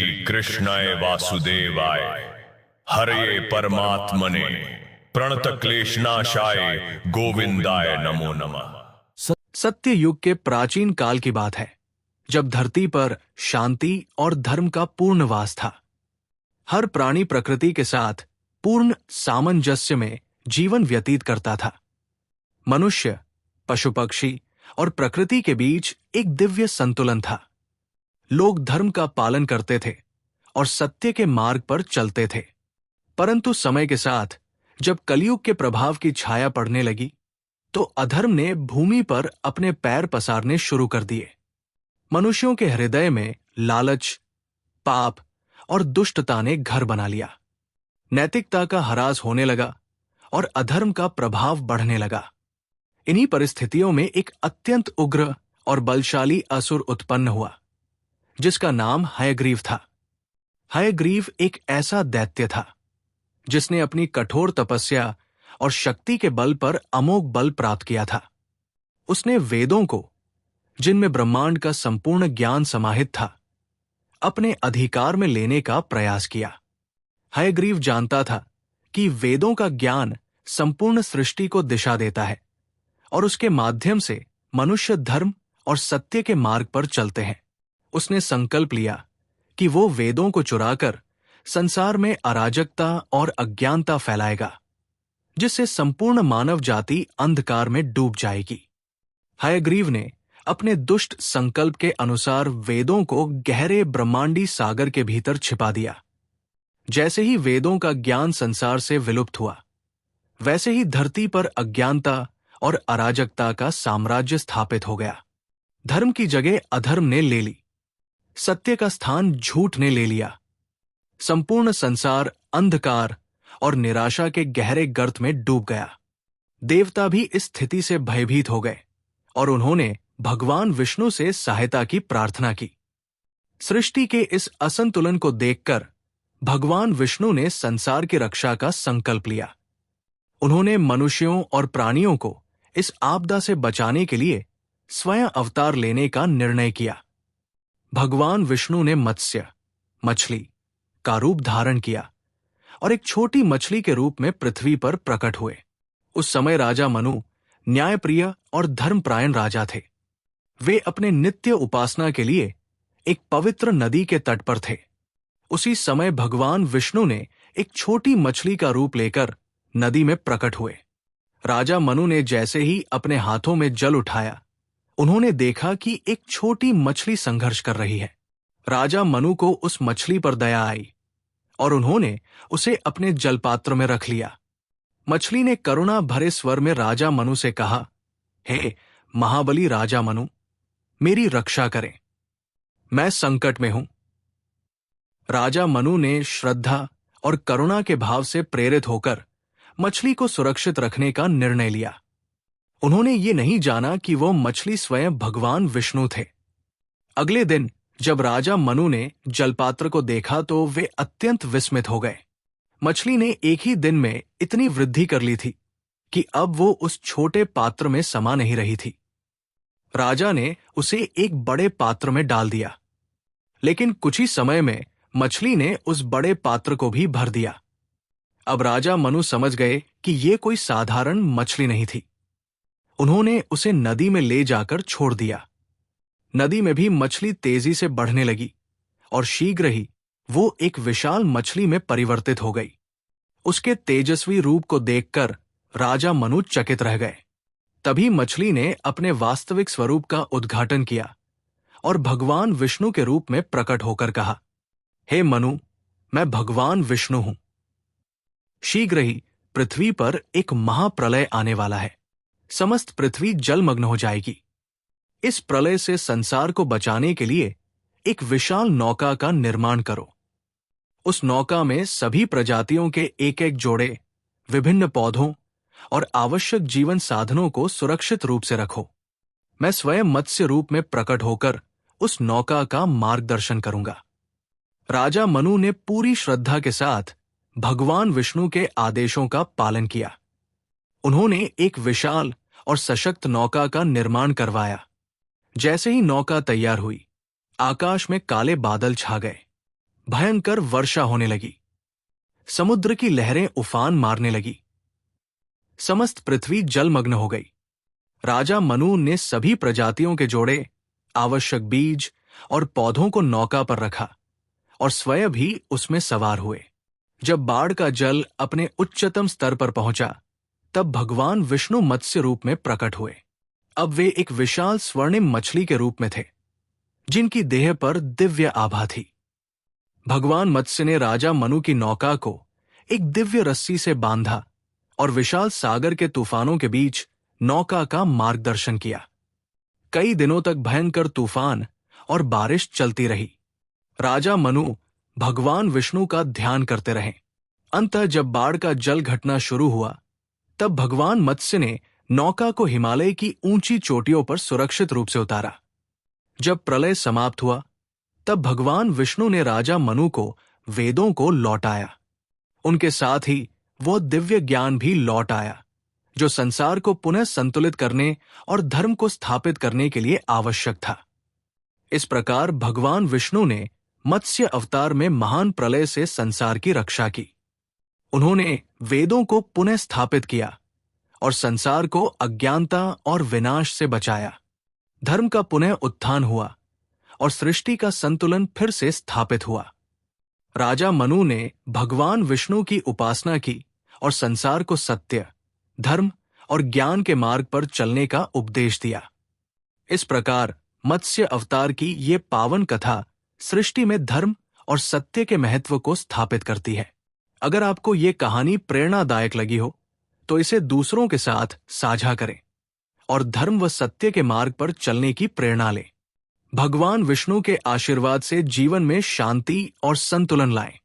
कृष्णाय वासुदेवाय हरये परमात्मने प्रणतक्लेशनाशाय गोविंदाय नमो नमः। सत्य युग के प्राचीन काल की बात है, जब धरती पर शांति और धर्म का पूर्ण वास था। हर प्राणी प्रकृति के साथ पूर्ण सामंजस्य में जीवन व्यतीत करता था। मनुष्य, पशु पक्षी और प्रकृति के बीच एक दिव्य संतुलन था। लोग धर्म का पालन करते थे और सत्य के मार्ग पर चलते थे। परंतु समय के साथ जब कलयुग के प्रभाव की छाया पड़ने लगी, तो अधर्म ने भूमि पर अपने पैर पसारने शुरू कर दिए। मनुष्यों के हृदय में लालच, पाप और दुष्टता ने घर बना लिया। नैतिकता का ह्रास होने लगा और अधर्म का प्रभाव बढ़ने लगा। इन्हीं परिस्थितियों में एक अत्यंत उग्र और बलशाली असुर उत्पन्न हुआ, जिसका नाम हयग्रीव था। हयग्रीव एक ऐसा दैत्य था जिसने अपनी कठोर तपस्या और शक्ति के बल पर अमोघ बल प्राप्त किया था। उसने वेदों को, जिनमें ब्रह्मांड का संपूर्ण ज्ञान समाहित था, अपने अधिकार में लेने का प्रयास किया। हयग्रीव जानता था कि वेदों का ज्ञान संपूर्ण सृष्टि को दिशा देता है और उसके माध्यम से मनुष्य धर्म और सत्य के मार्ग पर चलते हैं। उसने संकल्प लिया कि वो वेदों को चुराकर संसार में अराजकता और अज्ञानता फैलाएगा, जिससे संपूर्ण मानव जाति अंधकार में डूब जाएगी। हयग्रीव ने अपने दुष्ट संकल्प के अनुसार वेदों को गहरे ब्रह्मांडी सागर के भीतर छिपा दिया। जैसे ही वेदों का ज्ञान संसार से विलुप्त हुआ, वैसे ही धरती पर अज्ञानता और अराजकता का साम्राज्य स्थापित हो गया। धर्म की जगह अधर्म ने ले ली, सत्य का स्थान झूठ ने ले लिया। संपूर्ण संसार अंधकार और निराशा के गहरे गर्त में डूब गया। देवता भी इस स्थिति से भयभीत हो गए और उन्होंने भगवान विष्णु से सहायता की प्रार्थना की। सृष्टि के इस असंतुलन को देखकर भगवान विष्णु ने संसार की रक्षा का संकल्प लिया। उन्होंने मनुष्यों और प्राणियों को इस आपदा से बचाने के लिए स्वयं अवतार लेने का निर्णय किया। भगवान विष्णु ने मत्स्य, मछली का रूप धारण किया और एक छोटी मछली के रूप में पृथ्वी पर प्रकट हुए। उस समय राजा मनु न्यायप्रिय और धर्मपरायण राजा थे। वे अपने नित्य उपासना के लिए एक पवित्र नदी के तट पर थे। उसी समय भगवान विष्णु ने एक छोटी मछली का रूप लेकर नदी में प्रकट हुए। राजा मनु ने जैसे ही अपने हाथों में जल उठाया, उन्होंने देखा कि एक छोटी मछली संघर्ष कर रही है। राजा मनु को उस मछली पर दया आई और उन्होंने उसे अपने जलपात्र में रख लिया। मछली ने करुणा भरे स्वर में राजा मनु से कहा, हे महाबली राजा मनु, मेरी रक्षा करें, मैं संकट में हूं। राजा मनु ने श्रद्धा और करुणा के भाव से प्रेरित होकर मछली को सुरक्षित रखने का निर्णय लिया। उन्होंने ये नहीं जाना कि वो मछली स्वयं भगवान विष्णु थे। अगले दिन जब राजा मनु ने जलपात्र को देखा तो वे अत्यंत विस्मित हो गए। मछली ने एक ही दिन में इतनी वृद्धि कर ली थी कि अब वो उस छोटे पात्र में समा नहीं रही थी। राजा ने उसे एक बड़े पात्र में डाल दिया, लेकिन कुछ ही समय में मछली ने उस बड़े पात्र को भी भर दिया। अब राजा मनु समझ गए कि ये कोई साधारण मछली नहीं थी। उन्होंने उसे नदी में ले जाकर छोड़ दिया। नदी में भी मछली तेजी से बढ़ने लगी और शीघ्र ही वो एक विशाल मछली में परिवर्तित हो गई। उसके तेजस्वी रूप को देखकर राजा मनु चकित रह गए। तभी मछली ने अपने वास्तविक स्वरूप का उद्घाटन किया और भगवान विष्णु के रूप में प्रकट होकर कहा, हे मनु, मैं भगवान विष्णु हूं। शीघ्र ही पृथ्वी पर एक महाप्रलय आने वाला है। समस्त पृथ्वी जलमग्न हो जाएगी। इस प्रलय से संसार को बचाने के लिए एक विशाल नौका का निर्माण करो। उस नौका में सभी प्रजातियों के एक एक जोड़े, विभिन्न पौधों और आवश्यक जीवन साधनों को सुरक्षित रूप से रखो। मैं स्वयं मत्स्य रूप में प्रकट होकर उस नौका का मार्गदर्शन करूंगा। राजा मनु ने पूरी श्रद्धा के साथ भगवान विष्णु के आदेशों का पालन किया। उन्होंने एक विशाल और सशक्त नौका का निर्माण करवाया। जैसे ही नौका तैयार हुई, आकाश में काले बादल छा गए। भयंकर वर्षा होने लगी। समुद्र की लहरें उफान मारने लगी। समस्त पृथ्वी जलमग्न हो गई। राजा मनु ने सभी प्रजातियों के जोड़े, आवश्यक बीज और पौधों को नौका पर रखा और स्वयं भी उसमें सवार हुए। जब बाढ़ का जल अपने उच्चतम स्तर पर पहुंचा, तब भगवान विष्णु मत्स्य रूप में प्रकट हुए। अब वे एक विशाल स्वर्णिम मछली के रूप में थे, जिनकी देह पर दिव्य आभा थी। भगवान मत्स्य ने राजा मनु की नौका को एक दिव्य रस्सी से बांधा और विशाल सागर के तूफानों के बीच नौका का मार्गदर्शन किया। कई दिनों तक भयंकर तूफान और बारिश चलती रही। राजा मनु भगवान विष्णु का ध्यान करते रहे। अंततः जब बाढ़ का जल घटना शुरू हुआ, तब भगवान मत्स्य ने नौका को हिमालय की ऊंची चोटियों पर सुरक्षित रूप से उतारा। जब प्रलय समाप्त हुआ, तब भगवान विष्णु ने राजा मनु को वेदों को लौटाया। उनके साथ ही वो दिव्य ज्ञान भी लौट आया, जो संसार को पुनः संतुलित करने और धर्म को स्थापित करने के लिए आवश्यक था। इस प्रकार भगवान विष्णु ने मत्स्य अवतार में महान प्रलय से संसार की रक्षा की। उन्होंने वेदों को पुनः स्थापित किया और संसार को अज्ञानता और विनाश से बचाया। धर्म का पुनः उत्थान हुआ और सृष्टि का संतुलन फिर से स्थापित हुआ। राजा मनु ने भगवान विष्णु की उपासना की और संसार को सत्य, धर्म और ज्ञान के मार्ग पर चलने का उपदेश दिया। इस प्रकार मत्स्य अवतार की ये पावन कथा सृष्टि में धर्म और सत्य के महत्व को स्थापित करती है। अगर आपको ये कहानी प्रेरणादायक लगी हो, तो इसे दूसरों के साथ साझा करें और धर्म व सत्य के मार्ग पर चलने की प्रेरणा लें। भगवान विष्णु के आशीर्वाद से जीवन में शांति और संतुलन लाएं।